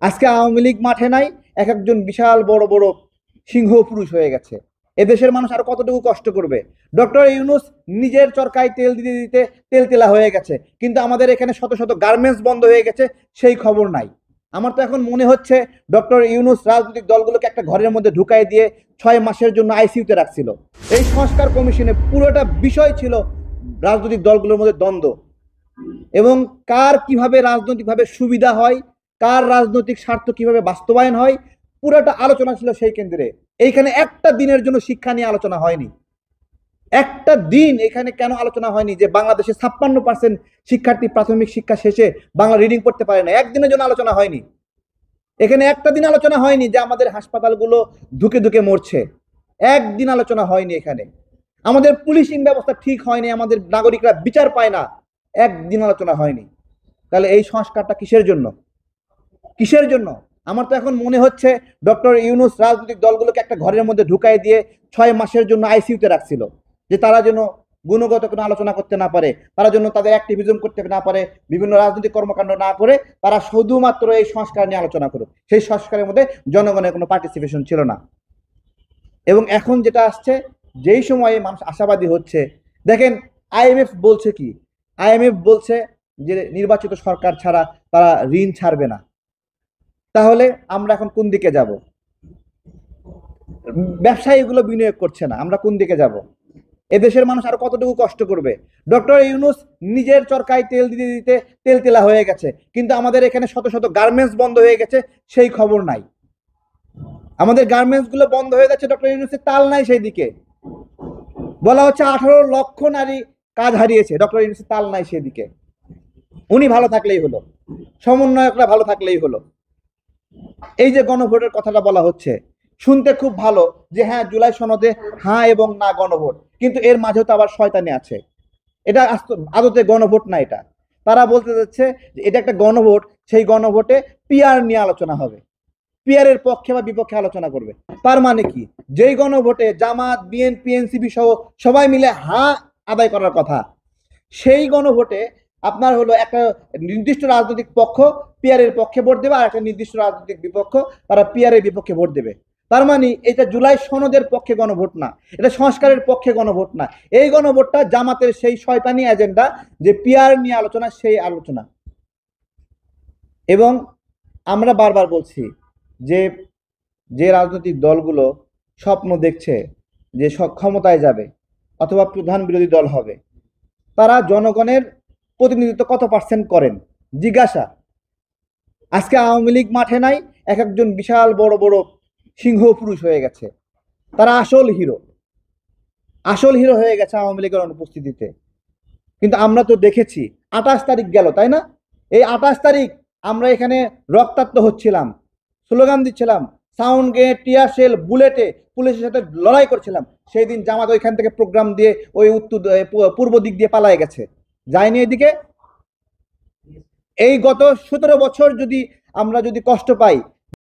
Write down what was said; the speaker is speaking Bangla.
আজকে আওয়ামী লীগ মাঠে নাই, এক একজন বিশাল বড় বড় সিংহ পুরুষ হয়ে গেছে। এদেশের মানুষ আরো কতটুকু কষ্ট করবে? ডক্টর ইউনূস নিজের চরকায় তেল দিতে দিতে তেল তেলা হয়ে গেছে, কিন্তু আমাদের এখানে শত শত গার্মেন্টস বন্ধ হয়ে গেছে, সেই খবর নাই। আমার তো এখন মনে হচ্ছে ডক্টর ইউনূস রাজনৈতিক দলগুলোকে একটা ঘরের মধ্যে ঢুকাই দিয়ে 6 মাসের জন্য আইসিইউতে রাখছিল। এই সংস্কার কমিশনে পুরোটা বিষয় ছিল রাজনৈতিক দলগুলোর মধ্যে দ্বন্দ্ব, এবং কার কিভাবে রাজনৈতিকভাবে সুবিধা হয়, কার রাজনৈতিক স্বার্থ কিভাবে বাস্তবায়ন হয়, পুরোটা আলোচনা ছিল সেই কেন্দ্রে। এইখানে একটা দিনের জন্য শিক্ষা নিয়ে আলোচনা হয়নি। একটা দিন এখানে কেন আলোচনা হয়নি যে বাংলাদেশে 56% শিক্ষার্থী প্রাথমিক শিক্ষা শেষে বাংলা রিডিং করতে পারে না? একদিনের জন্য আলোচনা হয়নি। এখানে একটা দিন আলোচনা হয়নি যে আমাদের হাসপাতালগুলো ধুকে ধুকে মরছে। একদিন আলোচনা হয়নি এখানে। আমাদের পুলিশিং ব্যবস্থা ঠিক হয়নি, আমাদের নাগরিকরা বিচার পায় না, একদিন আলোচনা হয়নি। তাহলে এই সংস্কারটা কিসের জন্য? কিসের জন্য? আমার তো এখন মনে হচ্ছে ডক্টর ইউনূস রাজনৈতিক দলগুলোকে একটা ঘরের মধ্যে ঢুকাই দিয়ে 6 মাসের জন্য আইসিইউতে রাখছিল, যে তারা যেন গুণগত কোনো আলোচনা করতে না পারে, তারা যেন তাদের অ্যাক্টিভিজম করতে না পারে, বিভিন্ন রাজনৈতিক কর্মকাণ্ড না করে তারা শুধুমাত্র এই সংস্কার নিয়ে আলোচনা করুক। সেই সংস্কারের মধ্যে জনগণের কোনো পার্টিসিপেশন ছিল না। এবং এখন যেটা আসছে, যেই সময়ে মানুষ আশাবাদী হচ্ছে, দেখেন আইএমএফ বলছে কি? আইএমএফ বলছে যে নির্বাচিত সরকার ছাড়া তারা ঋণ ছাড়বে না। তাহলে আমরা এখন কোন দিকে যাব? ব্যবসায়ীগুলো বিনিয়োগ করছে না, আমরা কোন দিকে যাব? এদেশের মানুষ আরো কতটুকু কষ্ট করবে? ডক্টর ইউনূস নিজের চরকায় তেল দিতে দিতে তেল তেলা হয়ে গেছে, কিন্তু আমাদের এখানে শত শত গার্মেন্টস বন্ধ হয়ে গেছে, সেই খবর নাই। আমাদের গার্মেন্টস গুলো বন্ধ হয়ে যাচ্ছে, ডক্টর ইউনূসের তাল নাই সেই দিকে। বলা হচ্ছে 18 লক্ষ নারী কাজ হারিয়েছে, ডক্টর ইউনূসের তাল নাই সেদিকে। উনি ভালো থাকলেই হলো, সমন্বয়করা ভালো থাকলেই হলো। এই যে গণভোটের কথাটা বলা হচ্ছে, শুনতে খুব ভালো যে হ্যাঁ জুলাই সনদে হ্যাঁ এবং না গণভোট, কিন্তু এর মাঝেও তো আবার শয়তানি আছে। এটা আদতে গণভোট না, এটা তারা বলতে যাচ্ছে যে এটা একটা গণভোট, সেই গণভোটে পিআর নিয়ে আলোচনা হবে, পিআরের পক্ষে বা বিপক্ষে আলোচনা করবে। তার মানে কি? যেই গণভোটে জামাত, বিএনপি, এনসিপি সহ সবাই মিলে হ্যাঁ আদায় করার কথা, সেই গণভোটে আপনার হলো একটা নির্দিষ্ট রাজনৈতিক পক্ষ পিআরের পক্ষে ভোট দেবে, আর একটা নির্দিষ্ট রাজনৈতিক বিপক্ষ তারা পিআরের বিপক্ষে ভোট দেবে। তার মানে এটা জুলাই সনদের পক্ষে গণভোট না, এটা সংস্কারের পক্ষে গণভোট না। এই গণভোটটা জামাতের সেই শয়তানি এজেন্ডা, যে পিআর নিয়ে আলোচনা, সেই আলোচনা। এবং আমরা বারবার বলছি যে যে রাজনৈতিক দলগুলো স্বপ্ন দেখছে যে ক্ষমতায় যাবে অথবা প্রধান বিরোধী দল হবে, তারা জনগণের প্রতিনিধিত্ব কত পার্সেন্ট করেন জিজ্ঞাসা। আজকে আওয়ামী লীগ মাঠে নাই, এক একজন বিশাল বড় বড় সিংহ পুরুষ হয়ে গেছে, তারা আসল হিরো, আসল হিরো হয়ে গেছে আওয়ামী লীগের অনুপস্থিতিতে। কিন্তু আমরা তো দেখেছি 28 তারিখ গেল, তাই না? এই 28 তারিখ আমরা এখানে রক্তাক্ত হচ্ছিলাম, স্লোগান দিচ্ছিলাম, সাউন্ড গেট, টিয়ার শেল, বুলেটে পুলিশের সাথে লড়াই করছিলাম। সেই দিন জামাত ওইখান থেকে প্রোগ্রাম দিয়ে ওই পূর্ব দিক দিয়ে পালায় গেছে, যায়নি এদিকে। এই গত 17 বছর যদি আমরা যদি কষ্ট পাই,